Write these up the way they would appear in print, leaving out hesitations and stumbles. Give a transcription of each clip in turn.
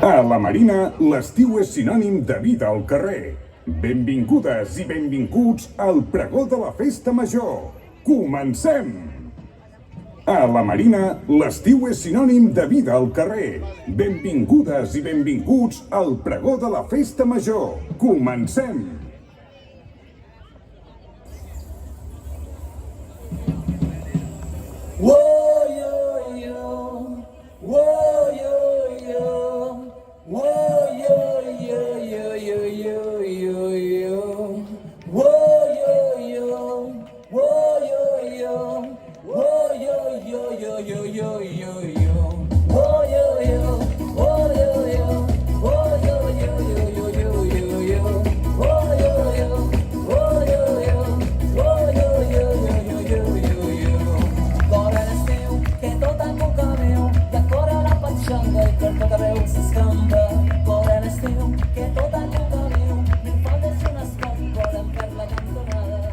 A la Marina, l'estiu és sinònim de vida al carrer. Benvingudes i benvinguts al pregó de la Festa Major. Comencem! A la Marina, l'estiu és sinònim de vida al carrer. Benvingudes i benvinguts al pregó de la Festa Major. Comencem!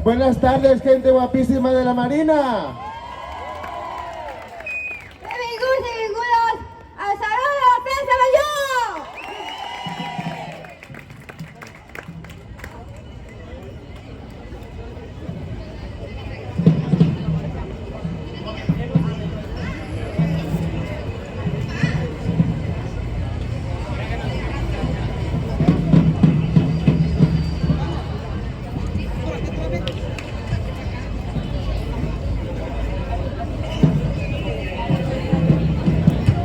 Buenas tardes, gente guapísima de la Marina. Benvinguts i benvingudes al Saló de la Festa Major!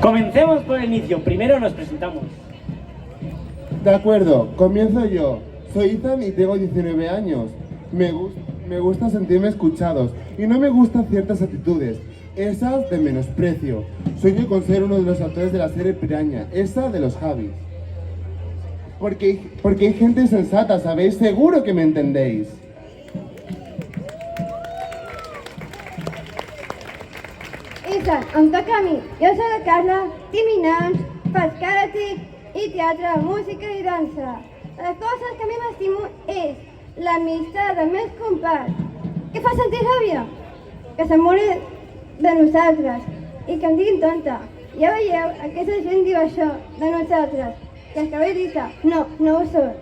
Comencemos por el inicio. Primero nos presentamos. De acuerdo, comienzo yo. Soy Ethan y tengo 19 años. Me gusta sentirme escuchados y no me gustan ciertas actitudes, esas de menosprecio. Sueño con ser uno de los actores de la serie Piraña, esa de los Javis. Porque hay gente sensata, ¿sabéis? Seguro que me entendéis. Ethan, em toca a mi. Jo soc la Carla, tinc 20 anys, faig karate i teatre, música i dansa. Les coses que a mi m'estimo és l'amistat dels meus companys. Què fa sentir ràbia? Que s'enamori de nosaltres i que em diguin tonta. Ja veieu, aquesta gent diu això de nosaltres, que és que ho he dit. No, no ho sóc.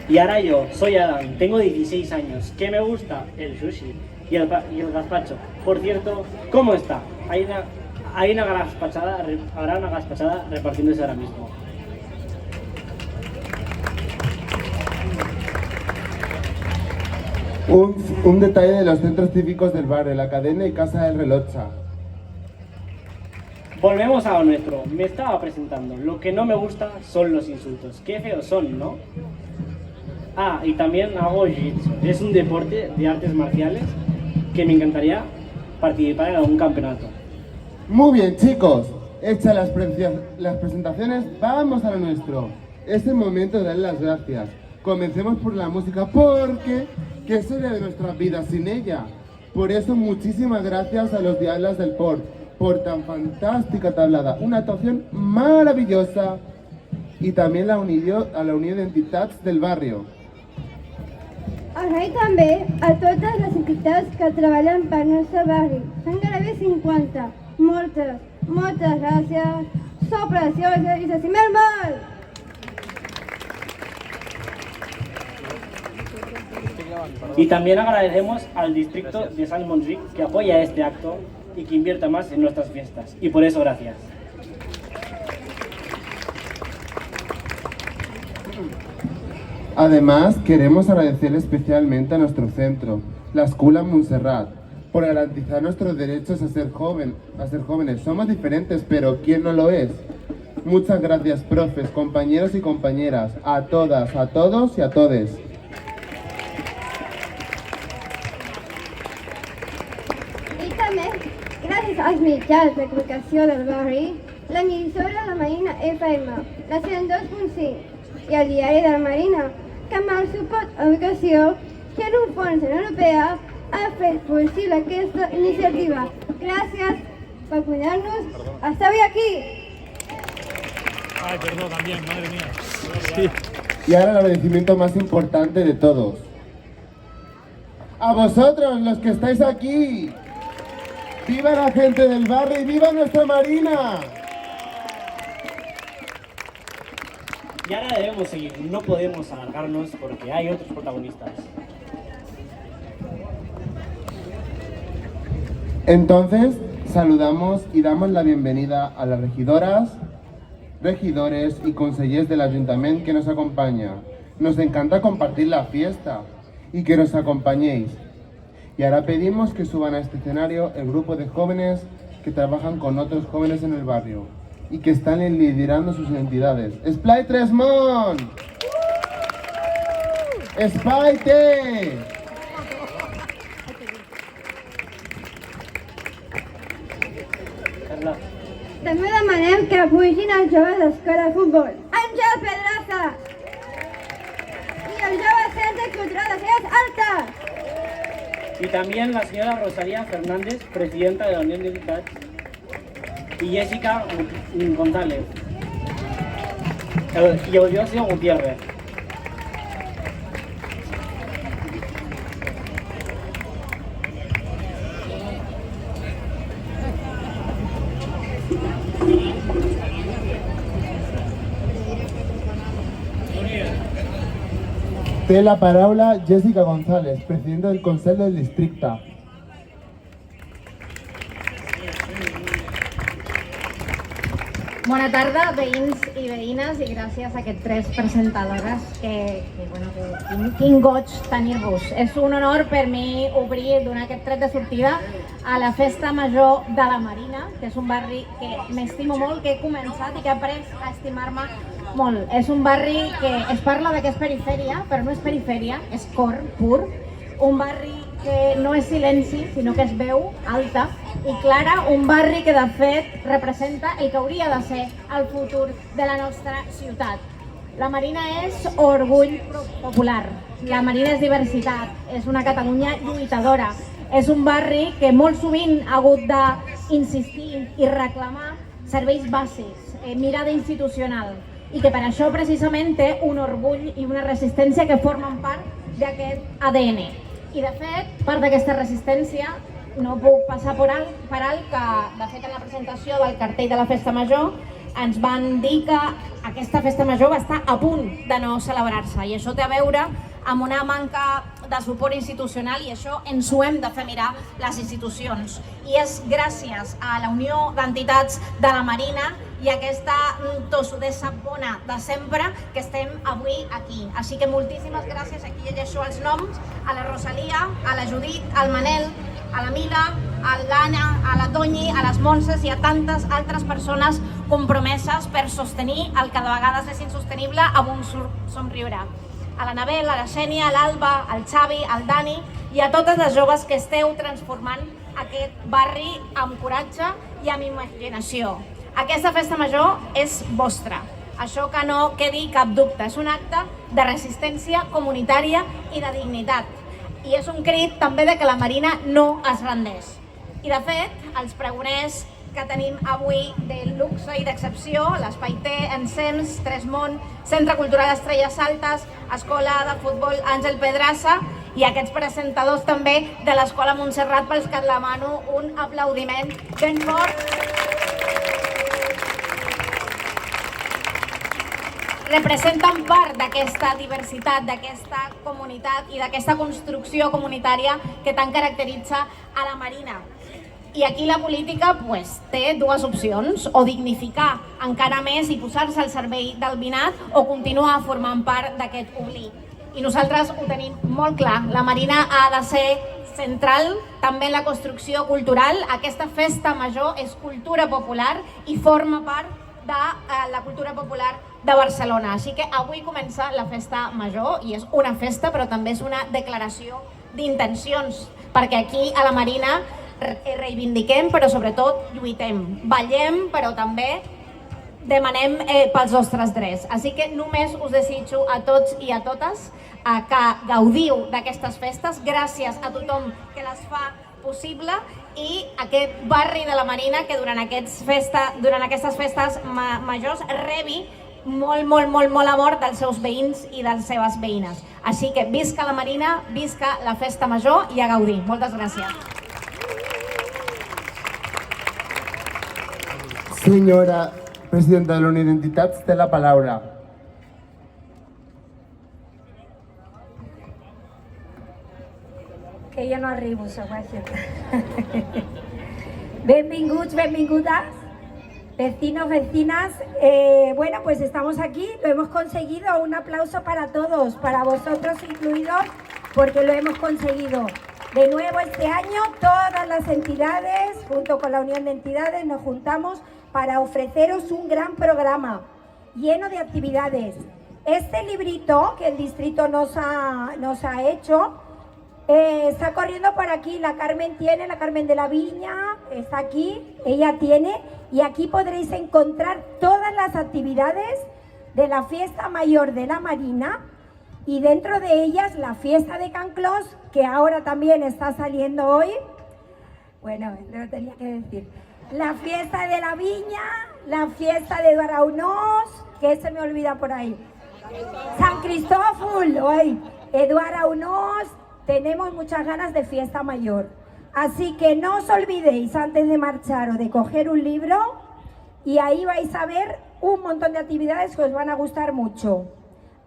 Y ahora yo, soy Adam, tengo 16 años. ¿Qué me gusta? El sushi y el gazpacho. Por cierto, ¿cómo está? Habrá una gazpachada repartiéndose ahora mismo. Un detalle de los centros cívicos del barrio, la cadena y casa del Relocha. Volvemos a lo nuestro. Me estaba presentando. Lo que no me gusta son los insultos. Qué feos son, ¿no? Ah, y también hago jiu-jitsu. Es un deporte de artes marciales que me encantaría participar en algún campeonato. Muy bien, chicos. Hechas las presentaciones, vamos a lo nuestro. Es el momento de darle las gracias. Comencemos por la música, porque ¿qué sería de nuestras vidas sin ella? Por eso, muchísimas gracias a los Diablas del Port por tan fantástica tablada. Una actuación maravillosa. Y también a la Unió d'Entitats del barrio. Agrair també a totes les entitats que treballen pel nostre barri. Són gairebé 50. Moltes gràcies. Sou precioses i s'estimeu molt! Y también agradecemos al distrito de San Montjuïc que apoya este acto y que invierta más en nuestras fiestas. Y por eso, gracias. Además, queremos agradecer especialmente a nuestro centro, la Escuela Montserrat, por garantizar nuestros derechos a ser jóvenes. Somos diferentes, pero ¿quién no lo es? Muchas gracias, profes, compañeros y compañeras, a todas, a todos y a todes. I també, gràcies als mitjans de comunicació del barri, l'emissora La Marina FM, la 102.5 i el diari de la Marina, que amb el suport a l'educació i en un fons de la Unió Europea ha fet possible aquesta iniciativa. Gràcies por cuidarnos. ¡Hasta hoy aquí! Ay, perdón, también, madre mía. Sí. Y ahora el agradecimiento más importante de todos. A vosotros, los que estáis aquí. ¡Viva la gente del barrio y viva nuestra Marina! Y ahora debemos seguir, no podemos alargarnos porque hay otros protagonistas. Entonces, saludamos y damos la bienvenida a las regidoras, regidores y consellers del Ayuntamiento que nos acompañan. Nos encanta compartir la fiesta y que nos acompañéis. Y ahora pedimos que suban a este escenario el grupo de jóvenes que trabajan con otros jóvenes en el barrio y que están liderando sus entidades. ¡Esplai Tresmont! ¡Espaite! Carla. També demanem que pugin els joves d'Escola de Futbol. Àngel Pedraza! I els joves Centre Cultural de Ciutats Altas! Y también la señora Rosalía Fernández, presidenta de la Unión de Diputados, y Jessica González, y Eudiocio Gutiérrez. Té la paraula Jessica González, presidenta del Consell del Districte. Bona tarda, veïns i veïnes, i gràcies a aquests 3 presentadores quin goig tenir-vos. És un honor per mi donar aquest tret de sortida a la Festa Major de la Marina, que és un barri que m'estimo molt, que he començat i que he après a estimar-me molt. És un barri que es parla de que és perifèria, però no és perifèria, és cor pur. Un barri que no és silenci, sinó que és veu alta i clara, un barri que de fet representa el que hauria de ser el futur de la nostra ciutat. La Marina és orgull popular, la Marina és diversitat, és una Catalunya lluitadora, és un barri que molt sovint ha hagut d'insistir i reclamar serveis bàsics, mirada institucional, i que per això precisament té un orgull i una resistència que formen part d'aquest ADN. I de fet, part d'aquesta resistència, no puc passar per alt que, de fet, en la presentació del cartell de la Festa Major ens van dir que aquesta Festa Major va estar a punt de no celebrar-se i això té a veure amb una manca de suport institucional i això ens ho hem de fer mirar les institucions. I és gràcies a la Unió d'Entitats de la Marina i aquesta tossudesa bona de sempre que estem avui aquí. Així que moltíssimes gràcies, aquí llegeixo els noms, a la Rosalia, a la Judit, al Manel, a la Mila, a l'Anna, a la Toñi, a les Montses i a tantes altres persones compromeses per sostenir el que de vegades és insostenible amb un somriure. A la Nabel, a la Xènia, a l'Alba, al Xavi, al Dani i a totes les joves que esteu transformant aquest barri amb coratge i amb imaginació. Aquesta Festa Major és vostra, això que no quedi cap dubte, és un acte de resistència comunitària i de dignitat. I és un crit també de que la Marina no es rendeix. I de fet, els pregoners que tenim avui de luxe i d'excepció, l'Espai T, Ensems, Tresmont, Centre Cultural Estrelles Altes, Escola de Futbol Àngel Pedraza i aquests presentadors també de l'Escola Montserrat, pels que et demano un aplaudiment ben fort. Representen part d'aquesta diversitat, d'aquesta comunitat i d'aquesta construcció comunitària que tant caracteritza a la Marina. I aquí la política té dues opcions, o dignificar encara més i posar-se al servei del binat o continuar formant part d'aquest oblit. I nosaltres ho tenim molt clar, la Marina ha de ser central també en la construcció cultural. Aquesta Festa Major és cultura popular i forma part de la cultura popular de Barcelona. Així que avui comença la Festa Major i és una festa però també és una declaració d'intencions, perquè aquí a la Marina reivindiquem però sobretot lluitem, ballem però també demanem pels nostres drets. Així que només us desitjo a tots i a totes que gaudiu d'aquestes festes, gràcies a tothom que les fa possible i aquest barri de la Marina que durant aquestes festes majors rebi molt amor dels seus veïns i de les seves veïnes. Així que visca la Marina, visca la Festa Major i a gaudir. Moltes gràcies. Senyora presidenta de la Unió d'Entitats, té la paraula. Que jo no arribo, segueixo. Benvinguts, benvingudes, vecinos, vecinas. Bueno, pues estamos aquí, lo hemos conseguido. Un aplauso para todos, para vosotros incluidos, porque lo hemos conseguido. De nuevo este año, todas las entidades, junto con la Unión de Entidades, nos juntamos para ofreceros un gran programa lleno de actividades. Este librito que el distrito nos ha hecho, está corriendo por aquí. La Carmen tiene, la Carmen de la Viña está aquí, ella tiene, y aquí podréis encontrar todas las actividades de la fiesta mayor de la Marina, y dentro de ellas la fiesta de Can Clos, que ahora también está saliendo hoy. Bueno, lo tenía que decir. La fiesta de la Viña, la fiesta de Eduard, que se me olvida por ahí. San Cristóbal, hoy, Eduard, tenemos muchas ganas de fiesta mayor. Así que no os olvidéis antes de marchar o de coger un libro, y ahí vais a ver un montón de actividades que os van a gustar mucho.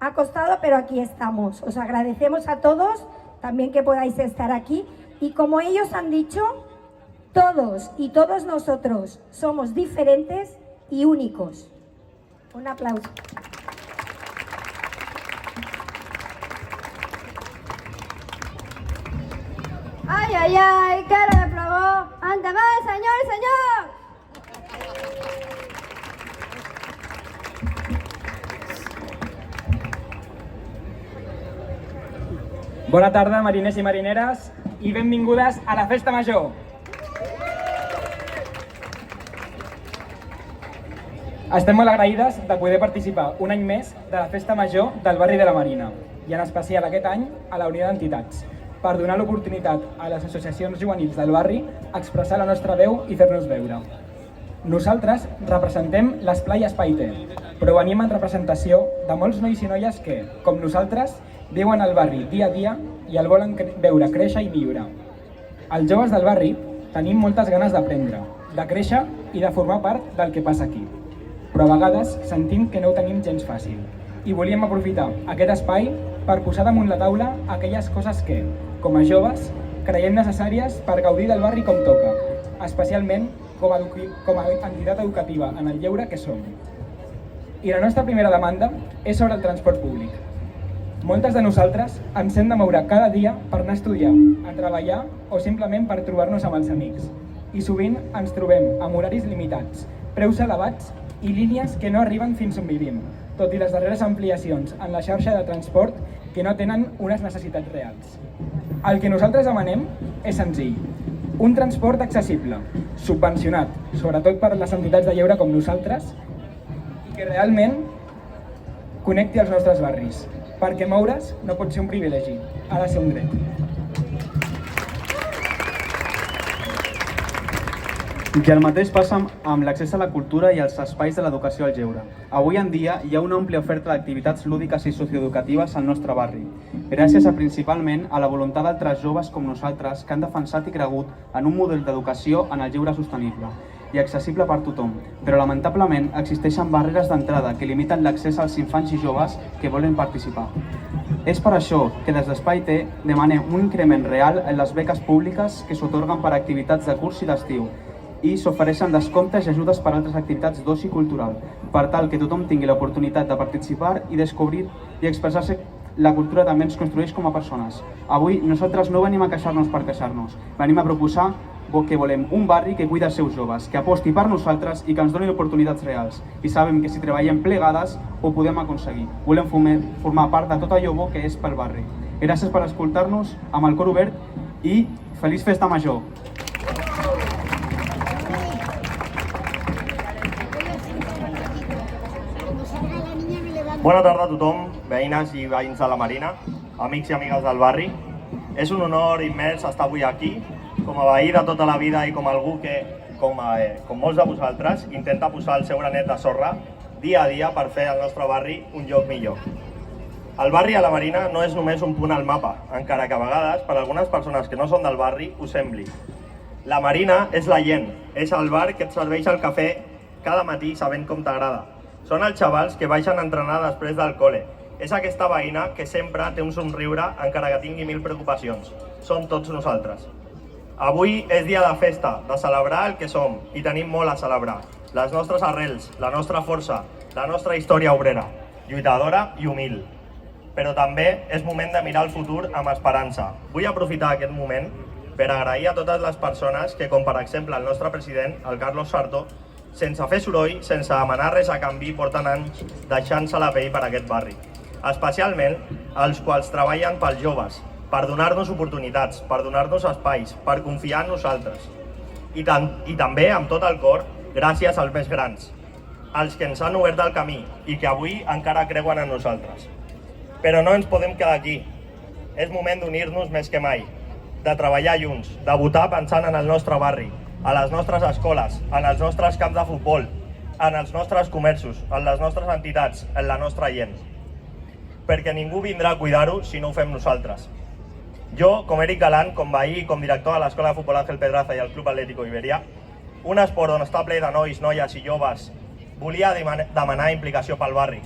Ha costado, pero aquí estamos. Os agradecemos a todos también que podáis estar aquí, y como ellos han dicho, todos y todos nosotros somos diferentes y únicos. Un aplauso. Ai, ai, ai, cara de pregó! Endavant, senyor i senyor! Bona tarda, mariners i marineres, i benvingudes a la Festa Major. Estem molt agraïdes de poder participar un any més de la Festa Major del barri de la Marina, i en especial aquest any a la Unió d'Entitats, per donar l'oportunitat a les associacions juvenils del barri a expressar la nostra veu i fer-nos veure. Nosaltres representem l'Esplai Espai T, però venim en representació de molts nois i noies que, com nosaltres, viuen al barri dia a dia i el volen veure créixer i millorar. Els joves del barri tenim moltes ganes d'aprendre, de créixer i de formar part del que passa aquí. Però a vegades sentim que no ho tenim gens fàcil, i volíem aprofitar aquest espai per posar damunt la taula aquelles coses que, com a joves, creiem necessàries per gaudir del barri com toca, especialment com a entitat educativa en el lleure que som. I la nostra primera demanda és sobre el transport públic. Moltes de nosaltres ens hem de moure cada dia per anar a estudiar, a treballar o simplement per trobar-nos amb els amics. I sovint ens trobem amb horaris limitats, preus elevats i línies que no arriben fins on vivim, tot i les darreres ampliacions en la xarxa de transport que no tenen unes necessitats reals. El que nosaltres demanem és senzill: un transport accessible, subvencionat, sobretot per les entitats de lleure com nosaltres, i que realment connecti els nostres barris, perquè moure's no pot ser un privilegi, ha de ser un dret. I el mateix passa amb l'accés a la cultura i als espais de l'educació al lleure. Avui en dia hi ha una àmplia oferta d'activitats lúdiques i socioeducatives al nostre barri, gràcies principalment a la voluntat d'altres joves com nosaltres que han defensat i cregut en un model d'educació en el lleure sostenible i accessible per tothom, però lamentablement existeixen barreres d'entrada que limiten l'accés als infants i joves que volen participar. És per això que des d'Espai T demanem un increment real en les beques públiques que s'atorguen per a activitats de curs i d'estiu, i s'ofereixen descomptes i ajudes per a altres activitats d'oci cultural, per tal que tothom tingui l'oportunitat de participar i descobrir i expressar-se. La cultura també ens construeix com a persones. Avui nosaltres no venim a queixar-nos per queixar-nos, venim a proposar que volem un barri que cuida els seus joves, que aposti per nosaltres i que ens doni oportunitats reals. I sabem que si treballem plegades ho podem aconseguir. Volem formar part de tot allò bo que és pel barri. Gràcies per escoltar-nos amb el cor obert i feliç Festa Major! Bona tarda a tothom, veïnes i veïns de la Marina, amics i amigues del barri. És un honor immens estar avui aquí, com a veí de tota la vida i com algú que, com molts de vosaltres, intenta posar el seu granet de sorra dia a dia per fer el nostre barri un lloc millor. El barri a la Marina no és només un punt al mapa, encara que a vegades, per algunes persones que no són del barri, ho sembli. La Marina és la gent, és el bar que et serveix el cafè cada matí sabent com t'agrada. Són els xavals que baixen a entrenar després del col·le. És aquesta veïna que sempre té un somriure encara que tingui 1000 preocupacions. Som tots nosaltres. Avui és dia de festa, de celebrar el que som, i tenim molt a celebrar. Les nostres arrels, la nostra força, la nostra història obrera, lluitadora i humil. Però també és moment de mirar el futur amb esperança. Vull aprofitar aquest moment per agrair a totes les persones que, com per exemple el nostre president, el Carlos Sarto, sense fer soroll, sense demanar res a canvi, porten anys deixant-se la pell per aquest barri. Especialment els quals treballen pels joves, per donar-nos oportunitats, per donar-nos espais, per confiar en nosaltres. I també, amb tot el cor, gràcies als més grans, als que ens han obert el camí i que avui encara creuen en nosaltres. Però no ens podem quedar aquí. És moment d'unir-nos més que mai, de treballar junts, de votar pensant en el nostre barri, a les nostres escoles, en els nostres camps de futbol, en els nostres comerços, en les nostres entitats, en la nostra gent. Perquè ningú vindrà a cuidar-ho si no ho fem nosaltres. Jo, com Eric Galán, com veí i com director de l'Escola de Futbol Ángel Pedraza i el Club Atlético Iberia, un esport on està ple de nois, noies i joves, volia demanar implicació pel barri.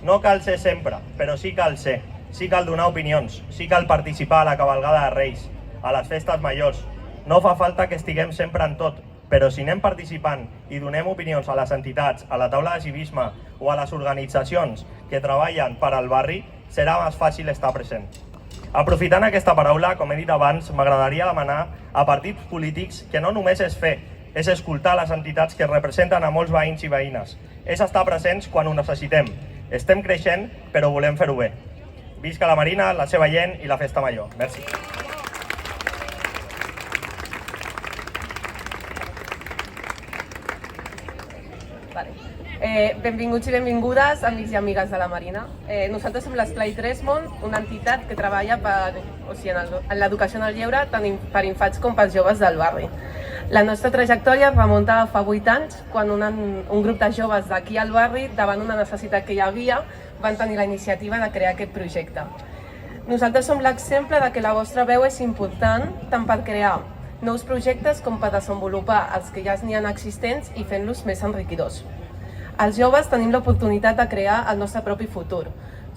No cal ser sempre, però sí cal ser. Sí cal donar opinions, sí cal participar a la cavalgada de Reis, a les festes majors. No fa falta que estiguem sempre en tot, però si anem participant i donem opinions a les entitats, a la taula de civisme o a les organitzacions que treballen per al barri, serà més fàcil estar present. Aprofitant aquesta paraula, com he dit abans, m'agradaria demanar a partits polítics que no només és fer, és escoltar les entitats que representen a molts veïns i veïnes. És estar presents quan ho necessitem. Estem creixent, però volem fer-ho bé. Visca la Marina, la seva gent i la Festa Major. Merci. Benvinguts i benvingudes, amics i amigues de la Marina. Nosaltres som l'Esplai Tresmont, una entitat que treballa en l'educació en el lleure tant per infants com pels joves del barri. La nostra trajectòria es remunta a fa 8 anys, quan un grup de joves d'aquí al barri, davant una necessitat que hi havia, van tenir la iniciativa de crear aquest projecte. Nosaltres som l'exemple de que la vostra veu és important tant per crear nous projectes com per desenvolupar els que ja n'hi ha existents i fent-los més enriquidors. Els joves tenim l'oportunitat de crear el nostre propi futur.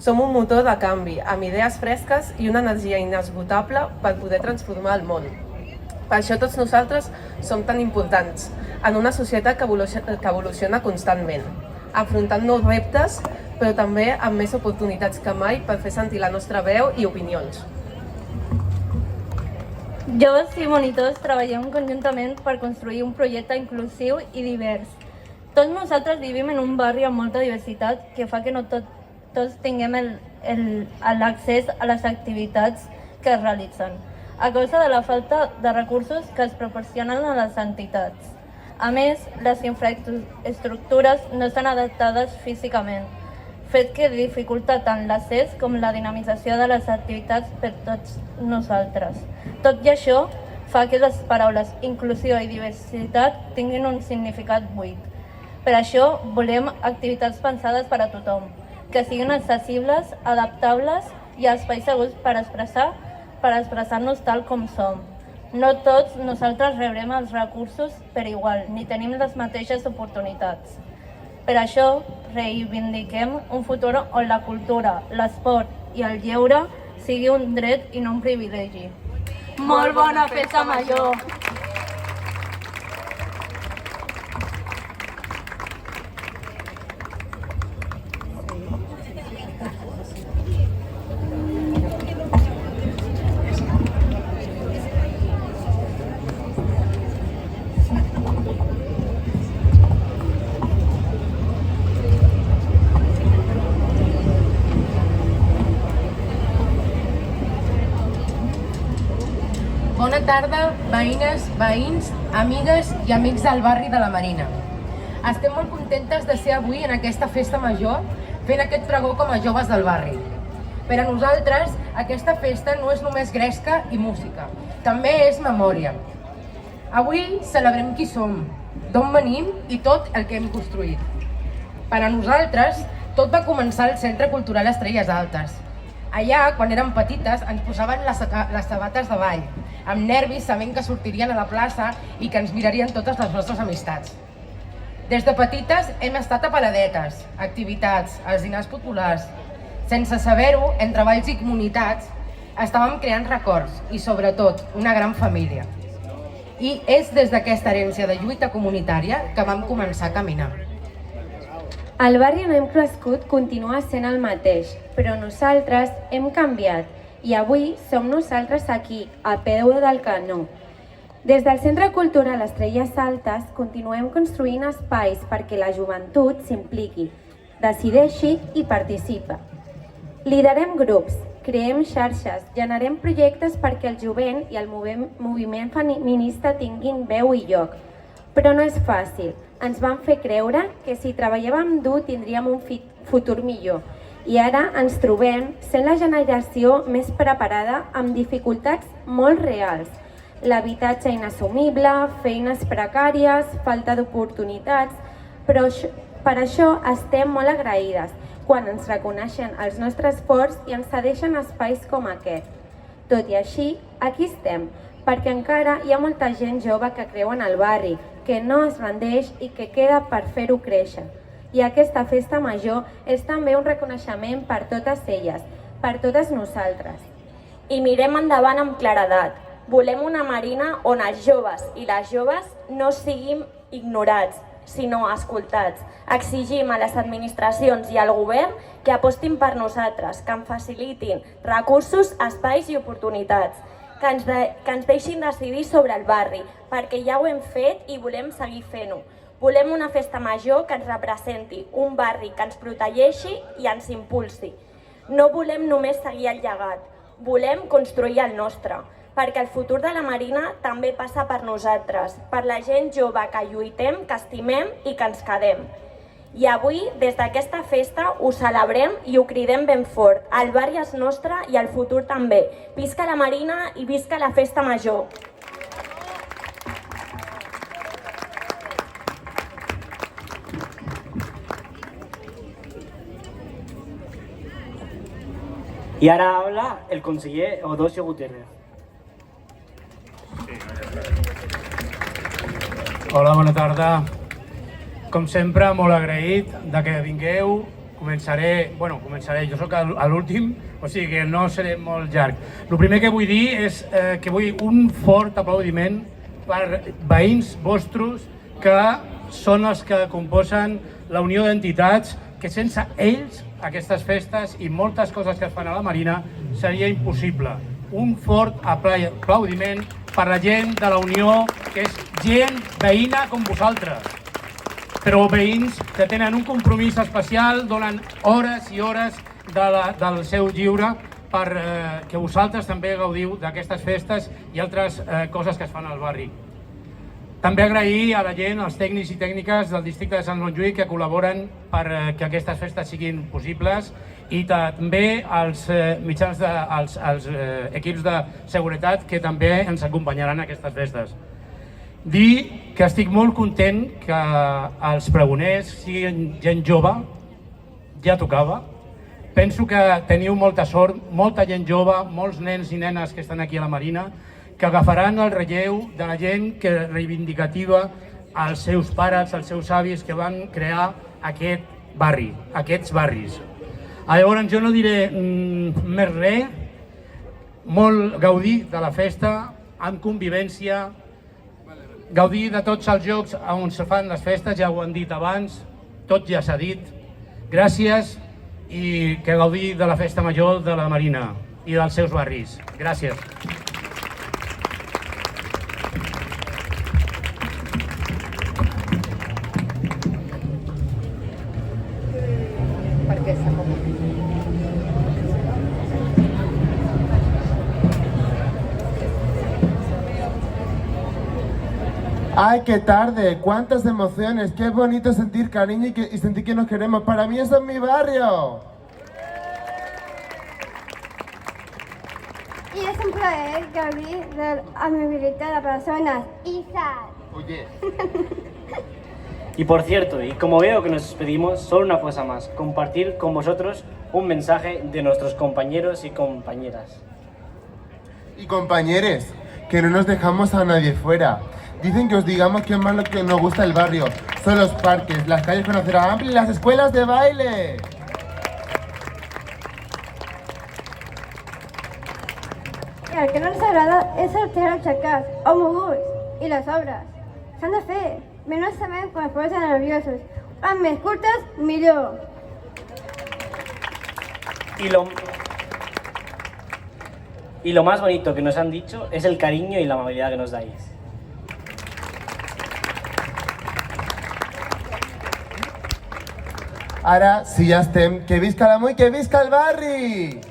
Som un motor de canvi, amb idees fresques i una energia inesgotable per poder transformar el món. Per això tots nosaltres som tan importants en una societat que evoluciona constantment, afrontant nous reptes, però també amb més oportunitats que mai per fer sentir la nostra veu i opinions. Joves i monitors treballem conjuntament per construir un projecte inclusiu i divers. Tots nosaltres vivim en un barri amb molta diversitat que fa que no tots tinguem l'accés a les activitats que es realitzen, a causa de la falta de recursos que es proporcionen a les entitats. A més, les infraestructures no estan adaptades físicament, fet que dificulta tant l'accés com la dinamització de les activitats per tots nosaltres. Tot i això, fa que les paraules inclusió i diversitat tinguin un significat buit. Per això, volem activitats pensades per a tothom, que siguin accessibles, adaptables i espais segurs per expressar-nos tal com som. No tots nosaltres rebrem els recursos per igual, ni tenim les mateixes oportunitats. Per això, reivindiquem un futur on la cultura, l'esport i el lleure sigui un dret i no un privilegi. Molt bona festa major! Bona tarda, veïnes, veïns, amigues i amics del barri de la Marina. Estem molt contentes de ser avui en aquesta festa major fent aquest pregó com a joves del barri. Per a nosaltres, aquesta festa no és només gresca i música, també és memòria. Avui celebrem qui som, d'on venim i tot el que hem construït. Per a nosaltres, tot va començar al Centre Cultural Estrelles Altes. Allà, quan érem petites, ens posaven les sabates de ball, amb nervis sabent que sortirien a la plaça i que ens mirarien totes les nostres amistats. Des de petites hem estat a paradetes, activitats, als dinars populars. Sense saber-ho, entre valls i comunitats, estàvem creant records i, sobretot, una gran família. I és des d'aquesta herència de lluita comunitària que vam començar a caminar. El barri on hem crescut continua sent el mateix, però nosaltres hem canviat i avui som nosaltres aquí, a peu del canó. Des del Centre Cultural Estrelles Altes continuem construint espais perquè la joventut s'impliqui, decideixi i participa. Liderem grups, creem xarxes, generem projectes perquè el jovent i el moviment feminista tinguin veu i lloc. Però no és fàcil. Ens van fer creure que si treballàvem dur tindríem un futur millor. I ara ens trobem sent la generació més preparada amb dificultats molt reals. L'habitatge inassumible, feines precàries, falta d'oportunitats, però per això estem molt agraïdes quan ens reconeixen el nostre esforç i ens cedeixen espais com aquest. Tot i així, aquí estem, perquè encara hi ha molta gent jove que creu en el barri, que no es rendeix i que queda per fer-ho créixer. I aquesta festa major és també un reconeixement per totes elles, per totes nosaltres. I mirem endavant amb claredat. Volem una Marina on els joves i les joves no siguin ignorats, sinó escoltats. Exigim a les administracions i al govern que apostin per nosaltres, que ens facilitin recursos, espais i oportunitats, que ens deixin decidir sobre el barri, perquè ja ho hem fet i volem seguir fent-ho. Volem una festa major que ens representi, un barri que ens protegeixi i ens impulsi. No volem només seguir el llegat, volem construir el nostre, perquè el futur de la Marina també passa per nosaltres, per la gent jove que lluitem, que estimem i que ens quedem. I avui, des d'aquesta festa, ho celebrem i ho cridem ben fort. El barri és nostre i el futur també. Visca la Marina i visca la festa major! Y ahora habla el conseller Eudosio Gutiérrez. Hola, bona tarda. Com sempre, molt agraït de que vingueu. Començaré, jo soc l'últim, o sigui que no seré molt llarg. El primer que vull dir és que vull un fort aplaudiment per veïns vostres que són els que composen la Unió d'Entitats, que sense ells aquestes festes i moltes coses que es fan a la Marina seria impossible. Un fort aplaudiment per la gent de la Unió, que és gent veïna com vosaltres, però veïns que tenen un compromís especial, donen hores i hores del seu lliure perquè vosaltres també gaudiu d'aquestes festes i altres coses que es fan al barri. També agrair a la gent, als tècnics i tècniques del districte de Sant Montjuïc que col·laboren perquè aquestes festes siguin possibles i també als mitjans, als equips de seguretat que també ens acompanyaran a aquestes festes. Dir que estic molt content que els pregoners siguin gent jove, ja tocava. Penso que teniu molta sort, molta gent jove, molts nens i nenes que estan aquí a la Marina, que agafaran el relleu de la gent que reivindicativa als seus pares, als seus avis que van crear aquest barri, aquests barris. Llavors jo no diré més res, molt gaudir de la festa, amb convivència, gaudir de tots els llocs on se fan les festes, ja ho han dit abans, tot ja s'ha dit. Gràcies i que gaudir de la festa major de la Marina i dels seus barris. Gràcies. ¡Ay, qué tarde! ¡Cuántas emociones! ¡Qué bonito sentir cariño y sentir que nos queremos! ¡Para mí eso es mi barrio! Y es un placer gaudir de la amabilidad de personas. Isa. Oye. Y por cierto, y como veo que nos despedimos, solo una cosa más, compartir con vosotros un mensaje de nuestros compañeros y compañeras. Y compañeres, que no nos dejamos a nadie fuera. Dicen que os digamos qué es más lo que nos gusta el barrio. son los parques, las calles conocerán amplio y las escuelas de baile. I el que no ens agrada és el teatre xacàs o moguts i les obres. S'han de fer, menys sabem quan es posen nerviosos. Quan més curtes, millor. Y lo más bonito que nos han dicho es el cariño y la amabilidad que nos dais. Ara, si ja estem, que visca l'amo i que visca el barri!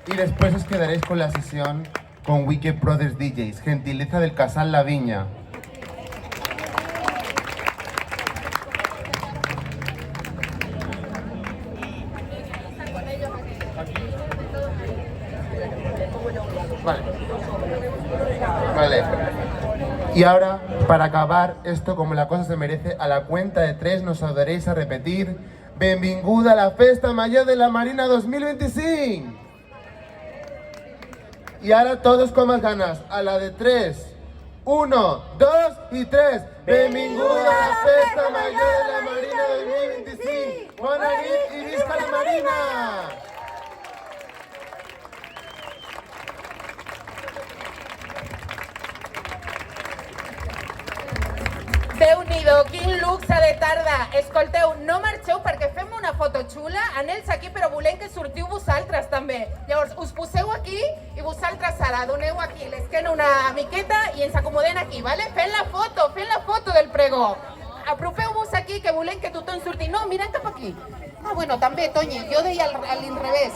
Y después os quedaréis con la sesión con Wicked Brothers DJs, gentileza del Casal La Viña. Vale. Y ahora, para acabar esto como la cosa se merece, a la cuenta de 3 nos ayudaréis a repetir Benvinguda a la Festa Major de la Marina 2025. Y ahora todos con más ganas, a la de 3. 1, 2 y 3. Benvinguda a la Festa Major de la Marina 2025. Bona nit y visca la Marina. Déu-n'hi-do, quin luxe de tarda! Escolteu, no marxeu perquè fem una foto xula, en ells aquí, però volem que sortiu vosaltres també. Llavors, us poseu aquí i vosaltres ara doneu aquí l'esquena una miqueta i ens acomodem aquí, vale? Fent la foto del pregó. Apropeu-vos aquí que volem que tothom surti. No, mirant cap aquí. Ah, bueno, també, Toñi, jo deia a l'inrevés.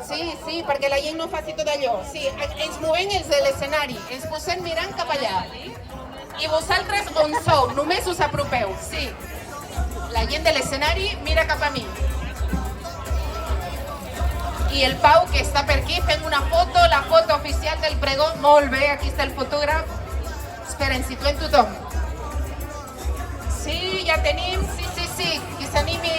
Sí, perquè la gent no faci tot allò. Sí, ens movem els de l'escenari, ens posem mirant cap allà. I vosaltres on sou? Només us apropeu, sí. La gent de l'escenari mira cap a mi. I el Pau, que està per aquí, fem una foto, la foto oficial del pregó. Molt bé, aquí està el fotògraf. Espera, ens situem tothom. Sí, ja tenim, sí, qui s'animi